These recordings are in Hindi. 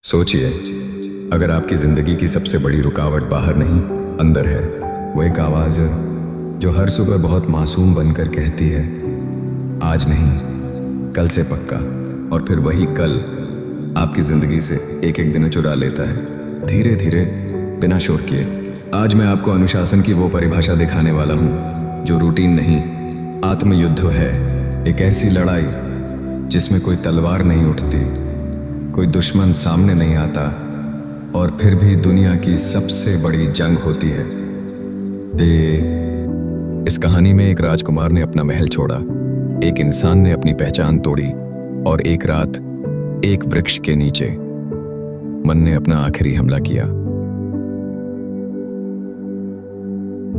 सोचिए, अगर आपकी जिंदगी की सबसे बड़ी रुकावट बाहर नहीं अंदर है, वो एक आवाज जो हर सुबह बहुत मासूम बनकर कहती है आज नहीं, कल से पक्का। और फिर वही कल आपकी जिंदगी से एक एक दिन चुरा लेता है, धीरे धीरे, बिना शोर किए। आज मैं आपको अनुशासन की वो परिभाषा दिखाने वाला हूँ जो रूटीन नहीं, आत्मयुद्ध है। एक ऐसी लड़ाई जिसमें कोई तलवार नहीं उठती, कोई दुश्मन सामने नहीं आता, और फिर भी दुनिया की सबसे बड़ी जंग होती है। इस कहानी में एक राजकुमार ने अपना महल छोड़ा, एक इंसान ने अपनी पहचान तोड़ी, और एक रात एक वृक्ष के नीचे मन ने अपना आखिरी हमला किया।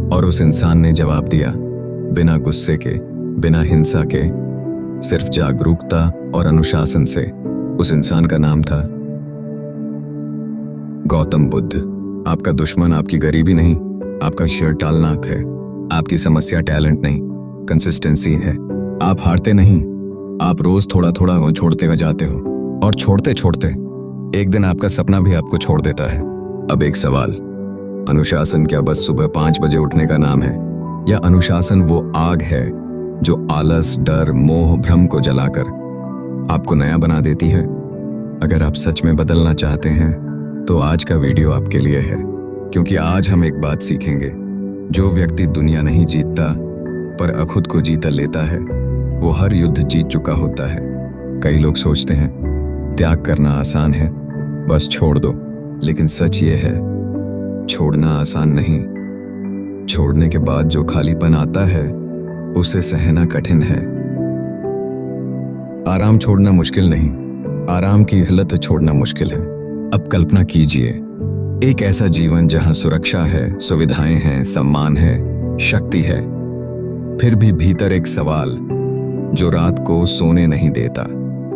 और उस इंसान ने जवाब दिया, बिना गुस्से के, बिना हिंसा के, सिर्फ जागरूकता और अनुशासन से। उस इंसान का नाम था गौतम बुद्ध। आपका दुश्मन आपकी गरीबी नहीं, आपका शर्ट टालनाक है। आपकी समस्या टैलेंट नहीं, कंसिस्टेंसी है। आप हारते नहीं, आप रोज थोड़ा थोड़ा छोड़ते जाते हो, और छोड़ते छोड़ते एक दिन आपका सपना भी आपको छोड़ देता है। अब एक सवाल, अनुशासन क्या बस सुबह 5 बजे उठने का नाम है, या अनुशासन वो आग है जो आलस, डर, मोह, भ्रम को जलाकर आपको नया बना देती है? अगर आप सच में बदलना चाहते हैं तो आज का वीडियो आपके लिए है, क्योंकि आज हम एक बात सीखेंगे। जो व्यक्ति दुनिया नहीं जीतता पर खुद को जीता लेता है, वो हर युद्ध जीत चुका होता है। कई लोग सोचते हैं त्याग करना आसान है, बस छोड़ दो, लेकिन सच ये है, छोड़ना आसान नहीं। छोड़ने के बाद जो खालीपन आता है उसे सहना कठिन है। आराम छोड़ना मुश्किल नहीं, आराम की लत छोड़ना मुश्किल है। अब कल्पना कीजिए, एक ऐसा जीवन जहां सुरक्षा है, सुविधाएं हैं, सम्मान है, शक्ति है, फिर भी भीतर एक सवाल जो रात को सोने नहीं देता।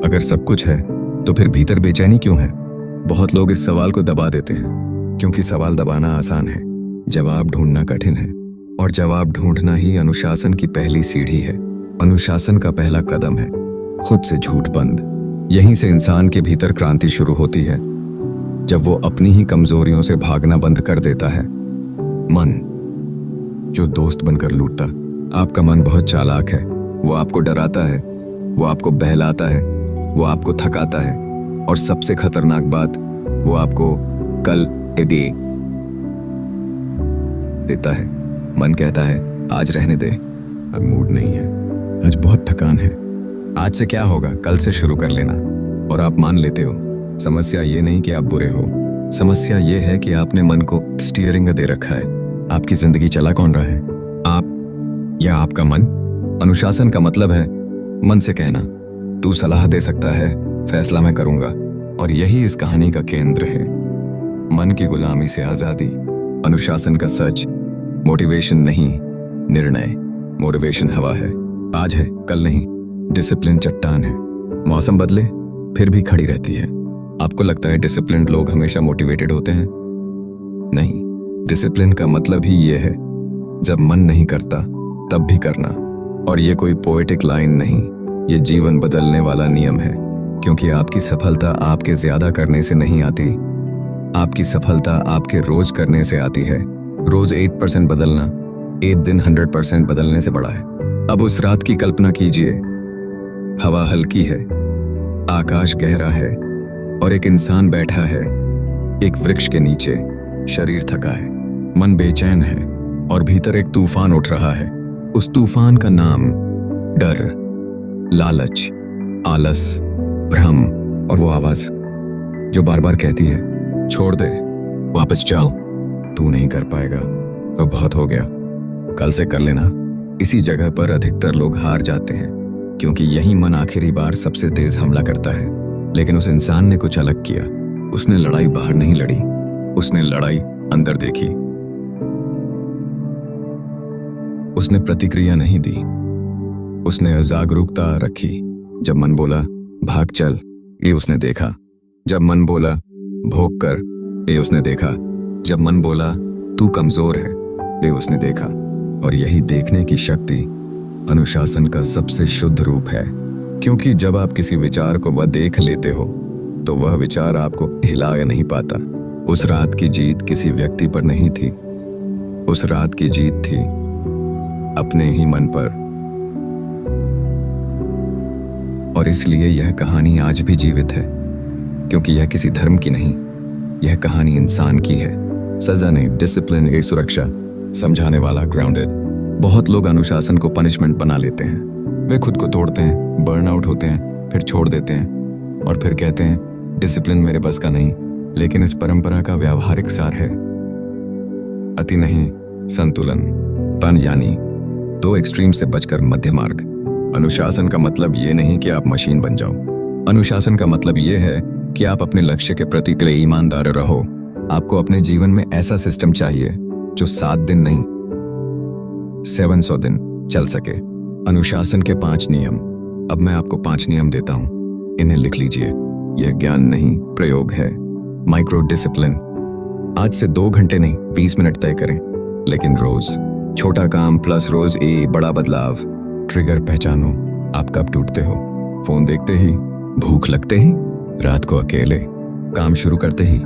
अगर सब कुछ है तो फिर भीतर बेचैनी क्यों है? बहुत लोग इस सवाल को दबा देते हैं, क्योंकि सवाल दबाना आसान है, जवाब ढूंढना कठिन है। और जवाब ढूंढना ही अनुशासन की पहली सीढ़ी है। अनुशासन का पहला कदम है खुद से झूठ बंद। यहीं से इंसान के भीतर क्रांति शुरू होती है, जब वो अपनी ही कमजोरियों से भागना बंद कर देता है। मन जो दोस्त बनकर लूटता। आपका मन बहुत चालाक है, वो आपको डराता है, वो आपको बहलाता है, वो आपको थकाता है, और सबसे खतरनाक बात, वो आपको कल दे देता है। मन कहता है आज रहने दे, अब मूड नहीं है, आज बहुत थकान है, आज से क्या होगा, कल से शुरू कर लेना। और आप मान लेते हो। समस्या ये नहीं कि आप बुरे हो, समस्या ये है कि आपने मन को स्टीयरिंग दे रखा है। आपकी जिंदगी चला कौन रहा है, आप या आपका मन? अनुशासन का मतलब है मन से कहना, तू सलाह दे सकता है, फैसला मैं करूंगा। और यही इस कहानी का केंद्र है, मन की गुलामी से आजादी। अनुशासन का सच मोटिवेशन नहीं, निर्णय। मोटिवेशन हवा है, आज है कल नहीं। डिसिप्लिन चट्टान है, मौसम बदले फिर भी खड़ी रहती है। आपको लगता है डिसिप्लिन्ड लोग हमेशा मोटिवेटेड होते हैं? नहीं, डिसिप्लिन का मतलब ही ये है, जब मन नहीं करता तब भी करना। और ये कोई पोएटिक लाइन नहीं, ये जीवन बदलने वाला नियम है। क्योंकि आपकी सफलता आपके ज्यादा करने से नहीं आती, आपकी सफलता आपके रोज करने से आती है। रोज 8% बदलना 1 दिन 100% बदलने से बड़ा है। अब उस रात की कल्पना कीजिए, हवा हल्की है, आकाश गहरा है, और एक इंसान बैठा है एक वृक्ष के नीचे। शरीर थका है, मन बेचैन है, और भीतर एक तूफान उठ रहा है। उस तूफान का नाम डर, लालच, आलस, भ्रम, और वो आवाज जो बार बार कहती है छोड़ दे, वापस चल, तू नहीं कर पाएगा, तो बहुत हो गया, कल से कर लेना। इसी जगह पर अधिकतर लोग हार जाते हैं, क्योंकि यही मन आखिरी बार सबसे तेज हमला करता है। लेकिन उस इंसान ने कुछ अलग किया। उसने लड़ाई बाहर नहीं लड़ी, उसने लड़ाई अंदर देखी। उसने प्रतिक्रिया नहीं दी, उसने जागरूकता रखी। जब मन बोला भाग चल, ये उसने देखा। जब मन बोला भोग कर, ये उसने देखा। जब मन बोला तू कमजोर है, ये उसने देखा। और यही देखने की शक्ति अनुशासन का सबसे शुद्ध रूप है। क्योंकि जब आप किसी विचार को देख लेते हो तो वह विचार आपको हिला नहीं पाता। उस रात की जीत किसी व्यक्ति पर नहीं थी, उस रात की जीत थी अपने ही मन पर। और इसलिए यह कहानी आज भी जीवित है, क्योंकि यह किसी धर्म की नहीं, यह कहानी इंसान की है। सजा नहीं, डिसिप्लिन एक सुरक्षा, समझाने वाला ग्राउंडेड। बहुत लोग अनुशासन को पनिशमेंट बना लेते हैं। वे खुद को तोड़ते हैं, बर्नआउट होते हैं, फिर छोड़ देते हैं और फिर कहते हैं डिसिप्लिन मेरे बस का नहीं। लेकिन इस परंपरा का व्यावहारिक सार है अति नहीं, संतुलन। तन यानी दो एक्सट्रीम से बचकर मध्य मार्ग। अनुशासन का मतलब ये नहीं कि आप मशीन बन जाओ। अनुशासन का मतलब ये है कि आप अपने लक्ष्य के प्रति के लिए ईमानदार रहो। आपको अपने जीवन में ऐसा सिस्टम चाहिए जो 7 दिन नहीं 700 दिन चल सके। अनुशासन के 5 नियम। अब मैं आपको 5 नियम देता हूं, इन्हें लिख लीजिए। यह ज्ञान नहीं, प्रयोग है। Micro discipline. आज से 2 घंटे नहीं 20 मिनट तय करें, लेकिन रोज। छोटा काम प्लस रोज बड़ा बदलाव। ट्रिगर पहचानो, आप कब टूटते हो। फोन देखते ही, भूख लगते ही, रात को अकेले, काम शुरू करते ही।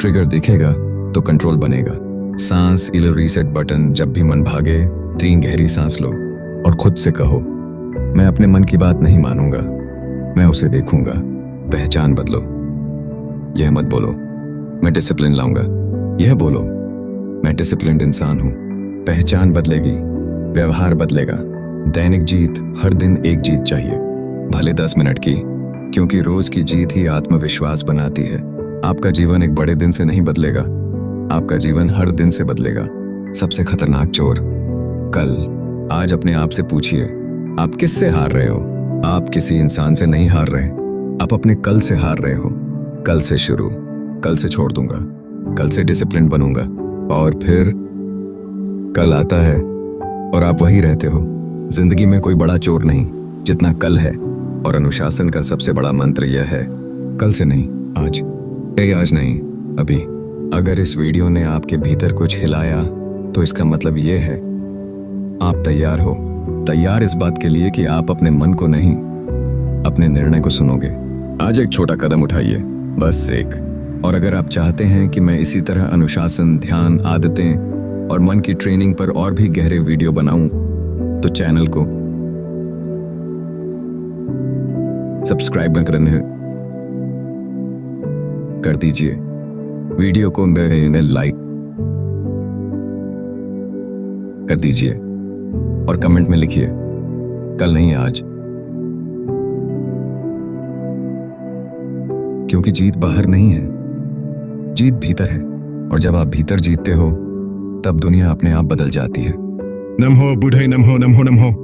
ट्रिगर दिखेगा तो कंट्रोल बनेगा। सांस रीसेट बटन। जब भी मन भागे 3 गहरी सांस लो और खुद से कहो मैं अपने मन की बात नहीं मानूंगा, मैं उसे देखूंगा। पहचान बदलो। यह मत बोलो मैं डिसिप्लिन लाऊंगा, यह बोलो मैं डिसिप्लिन्ड इंसान हूं। पहचान बदलेगी, व्यवहार बदलेगा। दैनिक जीत। हर दिन एक जीत चाहिए, भले 10 मिनट की, क्योंकि रोज की जीत ही आत्मविश्वास बनाती है। आपका जीवन एक बड़े दिन से नहीं बदलेगा, आपका जीवन हर दिन से बदलेगा। सबसे खतरनाक चोर कल। आज अपने आप से पूछिए आप किससे हार रहे हो। आप किसी इंसान से नहीं हार रहे, आप अपने कल से हार रहे हो। कल से शुरू, कल से छोड़ दूंगा, कल से डिसिप्लिन बनूंगा। और फिर कल आता है और आप वही रहते हो। जिंदगी में कोई बड़ा चोर नहीं जितना कल है। और अनुशासन का सबसे बड़ा मंत्र यह है कल से नहीं, आज। आज नहीं, अभी। अगर इस वीडियो ने आपके भीतर कुछ हिलाया तो इसका मतलब यह है आप तैयार हो। तैयार इस बात के लिए कि आप अपने मन को नहीं, अपने निर्णय को सुनोगे। आज एक छोटा कदम उठाइए, बस एक। और अगर आप चाहते हैं कि मैं इसी तरह अनुशासन, ध्यान, आदतें और मन की ट्रेनिंग पर और भी गहरे वीडियो बनाऊं, तो चैनल को सब्सक्राइब करने कर दीजिए। वीडियो को लाइक कर दीजिए और कमेंट में लिखिए कल नहीं आज। क्योंकि जीत बाहर नहीं है, जीत भीतर है। और जब आप भीतर जीतते हो तब दुनिया अपने आप बदल जाती है। नमो बुढ़ई नमो नमो नमो।